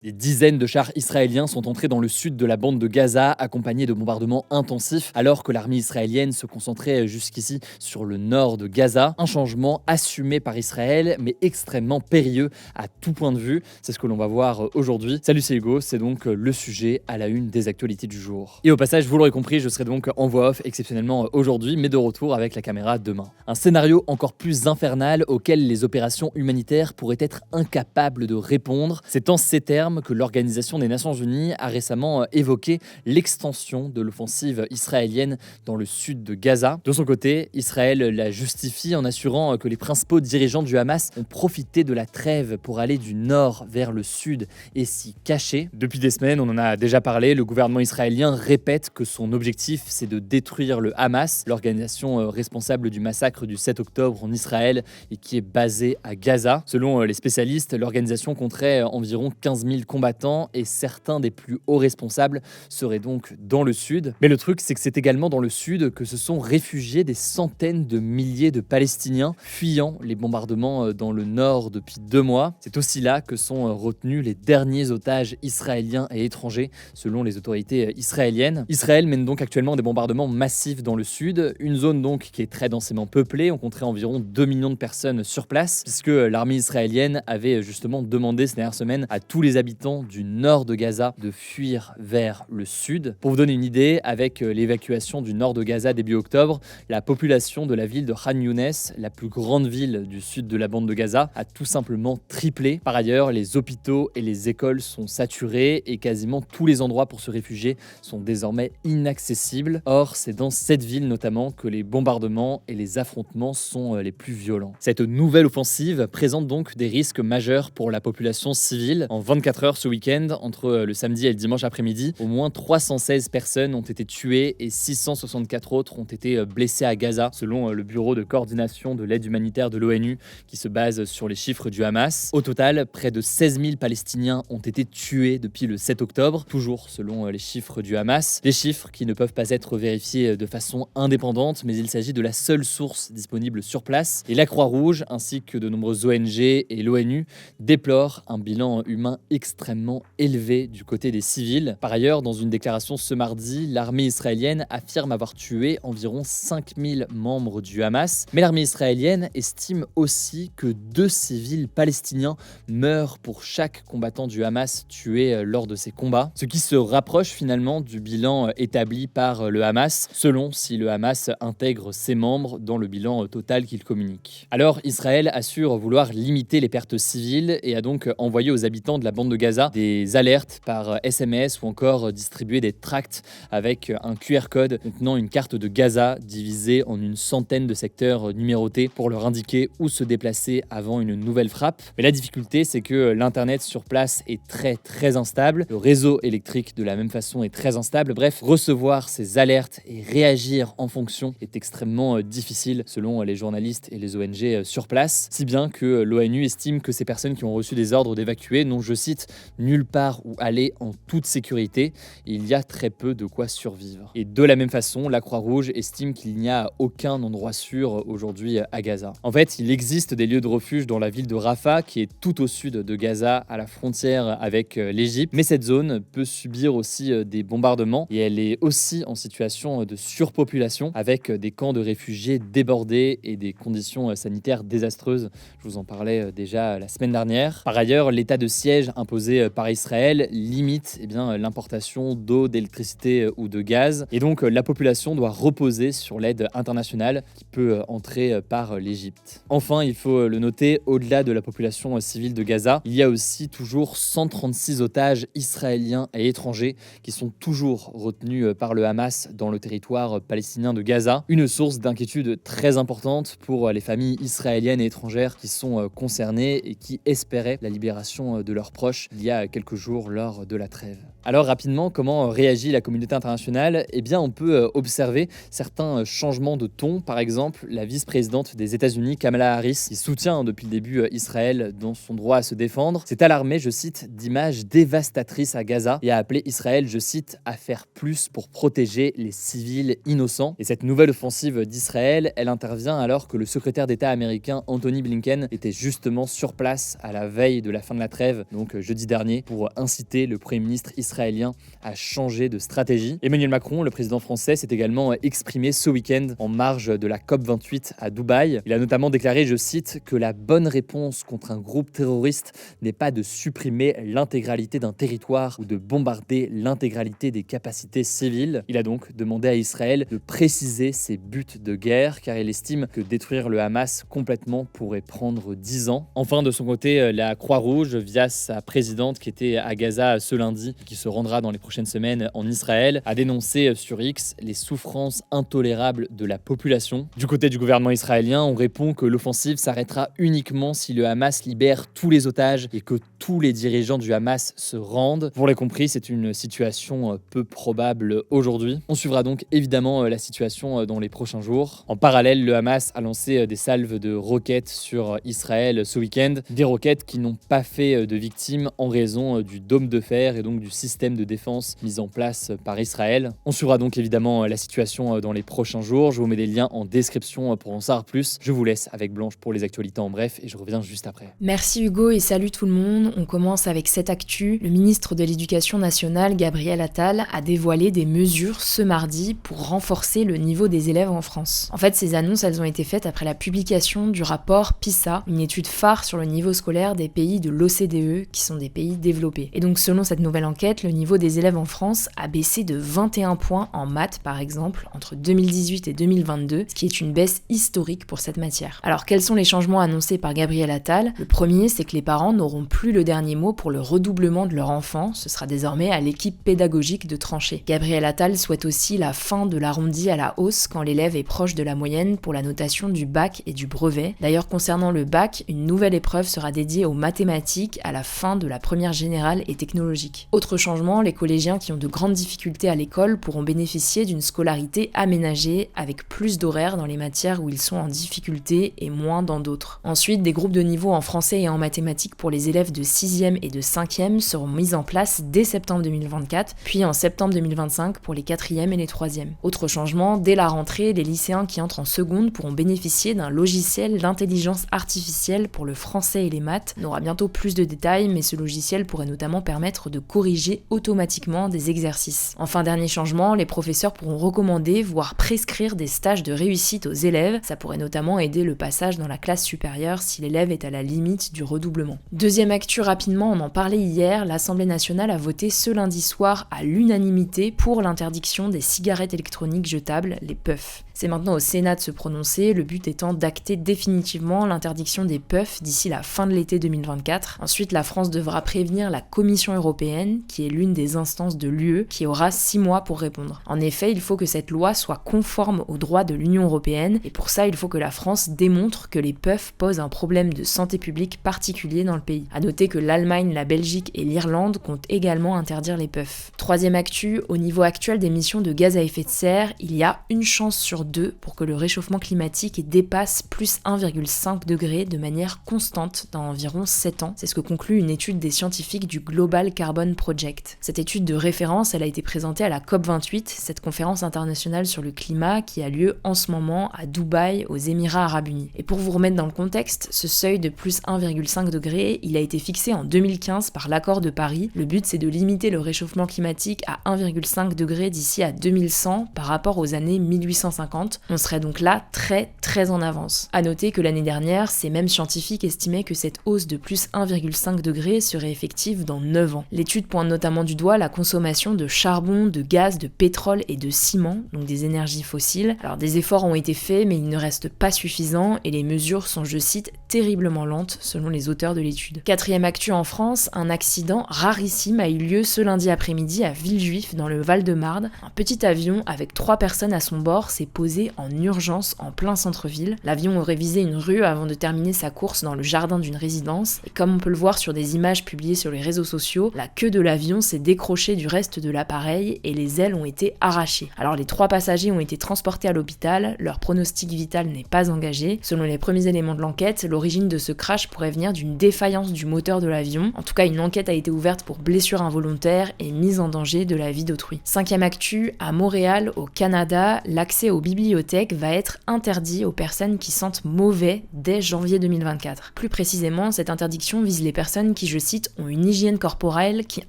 Des dizaines de chars israéliens sont entrés dans le sud de la bande de Gaza, accompagnés de bombardements intensifs, alors que l'armée israélienne se concentrait jusqu'ici sur le nord de Gaza. Un changement assumé par Israël, mais extrêmement périlleux à tout point de vue. C'est ce que l'on va voir aujourd'hui. Salut, c'est Hugo, c'est donc le sujet à la une des actualités du jour. Et au passage, vous l'aurez compris, je serai donc en voix off exceptionnellement aujourd'hui, mais de retour avec la caméra demain. Un scénario encore plus infernal auquel les opérations humanitaires pourraient être incapables de répondre. C'est en ces termes que l'Organisation des Nations Unies a récemment évoqué l'extension de l'offensive israélienne dans le sud de Gaza. De son côté, Israël la justifie en assurant que les principaux dirigeants du Hamas ont profité de la trêve pour aller du nord vers le sud et s'y cacher. Depuis des semaines, on en a déjà parlé, le gouvernement israélien répète que son objectif, c'est de détruire le Hamas, l'organisation responsable du massacre du 7 octobre en Israël et qui est basée à Gaza. Selon les spécialistes, l'organisation compterait environ 15 000 combattants et certains des plus hauts responsables seraient donc dans le sud. Mais le truc, c'est que c'est également dans le sud que se sont réfugiés des centaines de milliers de Palestiniens fuyant les bombardements dans le nord depuis 2 mois. C'est aussi là que sont retenus les derniers otages israéliens et étrangers, selon les autorités israéliennes. Israël mène donc actuellement des bombardements massifs dans le sud, une zone donc qui est très densément peuplée. On compterait environ 2 millions de personnes sur place, puisque l'armée israélienne avait justement demandé ces dernières semaines à tous les habitants du nord de Gaza de fuir vers le sud. Pour vous donner une idée, avec l'évacuation du nord de Gaza début octobre, la population de la ville de Khan Younes, la plus grande ville du sud de la bande de Gaza, a tout simplement triplé. Par ailleurs, les hôpitaux et les écoles sont saturés et quasiment tous les endroits pour se réfugier sont désormais inaccessibles. Or, c'est dans cette ville notamment que les bombardements et les affrontements sont les plus violents. Cette nouvelle offensive présente donc des risques majeurs pour la population civile. En 24 heures ce week-end, entre le samedi et le dimanche après-midi, au moins 316 personnes ont été tuées et 664 autres ont été blessées à Gaza, selon le bureau de coordination de l'aide humanitaire de l'ONU, qui se base sur les chiffres du Hamas. Au total, près de 16 000 Palestiniens ont été tués depuis le 7 octobre, toujours selon les chiffres du Hamas. Des chiffres qui ne peuvent pas être vérifiés de façon indépendante, mais il s'agit de la seule source disponible sur place. Et la Croix-Rouge, ainsi que de nombreuses ONG et l'ONU, déplorent un bilan humain extrêmement élevé du côté des civils. Par ailleurs, dans une déclaration ce mardi, l'armée israélienne affirme avoir tué environ 5000 membres du Hamas. Mais l'armée israélienne estime aussi que 2 civils palestiniens meurent pour chaque combattant du Hamas tué lors de ces combats, ce qui se rapproche finalement du bilan établi par le Hamas, selon si le Hamas intègre ses membres dans le bilan total qu'il communique. Alors, Israël assure vouloir limiter les pertes civiles et a donc envoyé aux habitants de la bande de Gaza des alertes par SMS ou encore distribué des tracts avec un QR code contenant une carte de Gaza divisée en une centaine de secteurs numérotés pour leur indiquer où se déplacer avant une nouvelle frappe. Mais la difficulté, c'est que l'internet sur place est très instable, le réseau électrique de la même façon est très instable. Bref, recevoir ces alertes et réagir en fonction est extrêmement difficile selon les journalistes et les ONG sur place, si bien que l'ONU estime que ces personnes qui ont reçu des ordres d'évacuer n'ont, je cite, nulle part où aller en toute sécurité. Il y a très peu de quoi survivre. Et de la même façon, la Croix-Rouge estime qu'il n'y a aucun endroit sûr aujourd'hui à Gaza. En fait, il existe des lieux de refuge dans la ville de Rafah, qui est tout au sud de Gaza, à la frontière avec l'Égypte. Mais cette zone peut subir aussi des bombardements et elle est aussi en situation de surpopulation, avec des camps de réfugiés débordés et des conditions sanitaires désastreuses. Je vous en parlais déjà la semaine dernière. Par ailleurs, l'état de siège imposé par Israël limite l'importation d'eau, d'électricité ou de gaz. Et donc, la population doit reposer sur l'aide internationale qui peut entrer par l'Égypte. Enfin, il faut le noter, au-delà de la population civile de Gaza, il y a aussi toujours 136 otages israéliens et étrangers qui sont toujours retenus par le Hamas dans le territoire palestinien de Gaza. Une source d'inquiétude très importante pour les familles israéliennes et étrangères qui sont concernées et qui espéraient la libération de leurs proches il y a quelques jours lors de la trêve. Alors rapidement, comment réagit la communauté internationale? Eh bien, on peut observer certains changements de ton. Par exemple, la vice-présidente des États-Unis, Kamala Harris, qui soutient depuis le début Israël dans son droit à se défendre, s'est alarmée, je cite, d'images dévastatrices à Gaza et a appelé Israël, je cite, à faire plus pour protéger les civils innocents. Et cette nouvelle offensive d'Israël, elle intervient alors que le secrétaire d'État américain Anthony Blinken était justement sur place à la veille de la fin de la trêve, donc jeudi dernier, pour inciter le Premier ministre israélien à changer de stratégie. Emmanuel Macron, le président français, s'est également exprimé ce week-end en marge de la COP28 à Dubaï. Il a notamment déclaré, je cite, que la bonne réponse contre un groupe terroriste n'est pas de supprimer l'intégralité d'un territoire ou de bombarder l'intégralité des capacités civiles. Il a donc demandé à Israël de préciser ses buts de guerre car il estime que détruire le Hamas complètement pourrait prendre 10 ans. Enfin, de son côté, la Croix-Rouge, via sa présidente qui était à Gaza ce lundi, qui se rendra dans les prochaines semaines en Israël, a dénoncé sur X les souffrances intolérables de la population. Du côté du gouvernement israélien, on répond que l'offensive s'arrêtera uniquement si le Hamas libère tous les otages et que tous les dirigeants du Hamas se rendent. Vous l'avez compris, c'est une situation peu probable aujourd'hui. On suivra donc évidemment la situation dans les prochains jours. En parallèle, le Hamas a lancé des salves de roquettes sur Israël ce week-end. Des roquettes qui n'ont pas fait de victimes en raison du dôme de fer et donc du système de défense mis en place par Israël. On suivra donc évidemment la situation dans les prochains jours. Je vous mets des liens en description pour en savoir plus. Je vous laisse avec Blanche pour les actualités en bref et je reviens juste après. Merci Hugo et salut tout le monde. On commence avec cette actu. Le ministre de l'Éducation nationale, Gabriel Attal, a dévoilé des mesures ce mardi pour renforcer le niveau des élèves en France. En fait, ces annonces, elles ont été faites après la publication du rapport PISA, une étude phare sur le niveau scolaire des pays de l'OCDE, qui sont des pays développés. Et donc, selon cette nouvelle enquête, le niveau des élèves en France a baissé de 21 points en maths, par exemple, entre 2018 et 2022, ce qui est une baisse historique pour cette matière. Alors, quels sont les changements annoncés par Gabriel Attal? Le premier, c'est que les parents n'auront plus le dernier mot pour le redoublement de leur enfant. Ce sera désormais à l'équipe pédagogique de trancher. Gabriel Attal souhaite aussi la fin de l'arrondi à la hausse quand l'élève est proche de la moyenne pour la notation du bac et du brevet. D'ailleurs, concernant le bac, une nouvelle épreuve sera dédiée aux mathématiques à la fin de la première générale et technologique. Autre changement, les collégiens qui ont de grandes difficultés à l'école pourront bénéficier d'une scolarité aménagée avec plus d'horaires dans les matières où ils sont en difficulté et moins dans d'autres. Ensuite, des groupes de niveau en français et en mathématiques pour les élèves de 6e et de 5e seront mis en place dès septembre 2024, puis en septembre 2025 pour les 4e et les 3e. Autre changement, dès la rentrée, les lycéens qui entrent en seconde pourront bénéficier d'un logiciel d'intelligence artificielle pour le français et les maths. On aura bientôt plus de détails, mais ce logiciel pourrait notamment permettre de corriger automatiquement des exercices. Enfin, dernier changement, les professeurs pourront recommander, voire prescrire des stages de réussite aux élèves. Ça pourrait notamment aider le passage dans la classe supérieure si l'élève est à la limite du redoublement. Deuxième actu rapidement, on en parlait hier, l'Assemblée nationale a voté ce lundi soir à l'unanimité pour l'interdiction des cigarettes électroniques jetables, les puffs. C'est maintenant au Sénat de se prononcer, le but étant d'acter définitivement l'interdiction des puffs d'ici la fin de l'été 2024. Ensuite, la France devra prévenir la Commission européenne, qui est l'une des instances de l'UE, qui aura 6 mois pour répondre. En effet, il faut que cette loi soit conforme aux droits de l'Union européenne, et pour ça, il faut que la France démontre que les puffs posent un problème de santé publique particulier dans le pays. À noter que l'Allemagne, la Belgique et l'Irlande comptent également interdire les puffs. Troisième actu, au niveau actuel d'émissions de gaz à effet de serre, il y a une chance sur 2 pour que le réchauffement climatique dépasse plus 1,5 degré de manière constante dans environ 7 ans. C'est ce que conclut une étude des scientifiques du Global Carbon Project. Cette étude de référence, elle a été présentée à la COP28, cette conférence internationale sur le climat qui a lieu en ce moment à Dubaï, aux Émirats Arabes Unis. Et pour vous remettre dans le contexte, ce seuil de plus 1,5 degré, il a été fixé en 2015 par l'accord de Paris. Le but, c'est de limiter le réchauffement climatique à 1,5 degré d'ici à 2100 par rapport aux années 1850. On serait donc là très en avance. À noter que l'année dernière, ces mêmes scientifiques estimaient que cette hausse de plus 1,5 degré serait effective dans 9 ans. L'étude pointe notamment du doigt la consommation de charbon, de gaz, de pétrole et de ciment, donc des énergies fossiles. Alors des efforts ont été faits, mais ils ne restent pas suffisants et les mesures sont, je cite, terriblement lentes selon les auteurs de l'étude. Quatrième actu en France, un accident rarissime a eu lieu ce lundi après-midi à Villejuif dans le Val-de-Marne. Un petit avion avec 3 personnes à son bord s'est posé déposé en urgence en plein centre-ville. L'avion aurait visé une rue avant de terminer sa course dans le jardin d'une résidence. Et comme on peut le voir sur des images publiées sur les réseaux sociaux, la queue de l'avion s'est décrochée du reste de l'appareil et les ailes ont été arrachées. Alors les 3 passagers ont été transportés à l'hôpital, leur pronostic vital n'est pas engagé. Selon les premiers éléments de l'enquête, l'origine de ce crash pourrait venir d'une défaillance du moteur de l'avion. En tout cas, une enquête a été ouverte pour blessure involontaire et mise en danger de la vie d'autrui. 5e actu, à Montréal, au Canada, l'accès aux bibliothèques va être interdit aux personnes qui sentent mauvais dès janvier 2024. Plus précisément, cette interdiction vise les personnes qui, je cite, ont une hygiène corporelle qui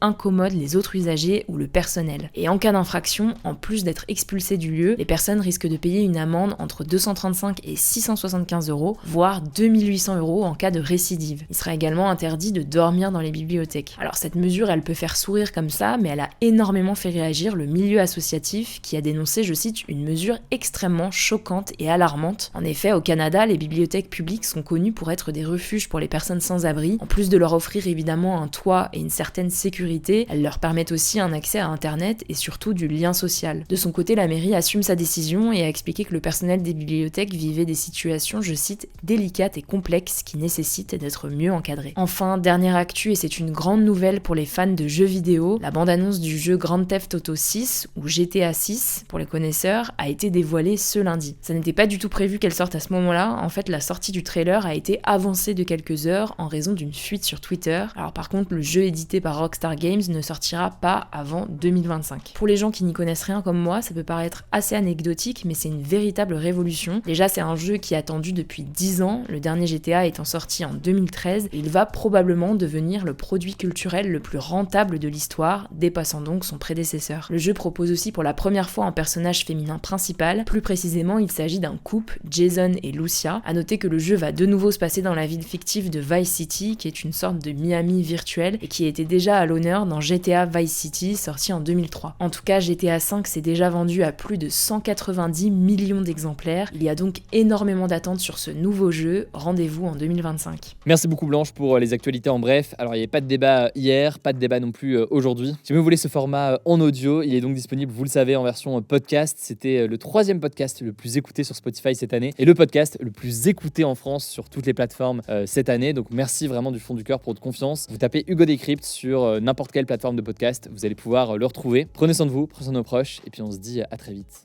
incommode les autres usagers ou le personnel. Et en cas d'infraction, en plus d'être expulsées du lieu, les personnes risquent de payer une amende entre 235 et 675 €, voire 2800 € en cas de récidive. Il sera également interdit de dormir dans les bibliothèques. Alors cette mesure, elle peut faire sourire comme ça, mais elle a énormément fait réagir le milieu associatif qui a dénoncé, je cite, une mesure extrêmement choquante et alarmante. En effet, au Canada, les bibliothèques publiques sont connues pour être des refuges pour les personnes sans abri. En plus de leur offrir évidemment un toit et une certaine sécurité, elles leur permettent aussi un accès à Internet et surtout du lien social. De son côté, la mairie assume sa décision et a expliqué que le personnel des bibliothèques vivait des situations, je cite, délicates et complexes qui nécessitent d'être mieux encadrées. Enfin, dernière actu, et c'est une grande nouvelle pour les fans de jeux vidéo, la bande-annonce du jeu Grand Theft Auto 6, ou GTA 6 pour les connaisseurs, a été dévoilée ce lundi. Ça n'était pas du tout prévu qu'elle sorte à ce moment-là, en fait la sortie du trailer a été avancée de quelques heures en raison d'une fuite sur Twitter. Alors par contre, le jeu édité par Rockstar Games ne sortira pas avant 2025. Pour les gens qui n'y connaissent rien comme moi, ça peut paraître assez anecdotique, mais c'est une véritable révolution. Déjà, c'est un jeu qui est attendu depuis 10 ans, le dernier GTA étant sorti en 2013, et il va probablement devenir le produit culturel le plus rentable de l'histoire, dépassant donc son prédécesseur. Le jeu propose aussi pour la première fois un personnage féminin principal, plus précisément il s'agit d'un couple, Jason et Lucia. À noter que le jeu va de nouveau se passer dans la ville fictive de Vice City, qui est une sorte de Miami virtuel, et qui était déjà à l'honneur dans GTA Vice City, sorti en 2003. En tout cas, GTA V s'est déjà vendu à plus de 190 millions d'exemplaires. Il y a donc énormément d'attentes sur ce nouveau jeu. Rendez-vous en 2025. Merci beaucoup Blanche pour les actualités en bref. Alors il n'y avait pas de débat hier, pas de débat non plus aujourd'hui. Si vous voulez ce format en audio, il est donc disponible, vous le savez, en version podcast. C'était le 3e podcast le plus écouté sur Spotify cette année et le podcast le plus écouté en France sur toutes les plateformes cette année. Donc merci vraiment du fond du cœur pour votre confiance. Vous tapez Hugo Décrypte sur n'importe quelle plateforme de podcast, vous allez pouvoir le retrouver. Prenez soin de vous, prenez soin de nos proches et puis on se dit à très vite.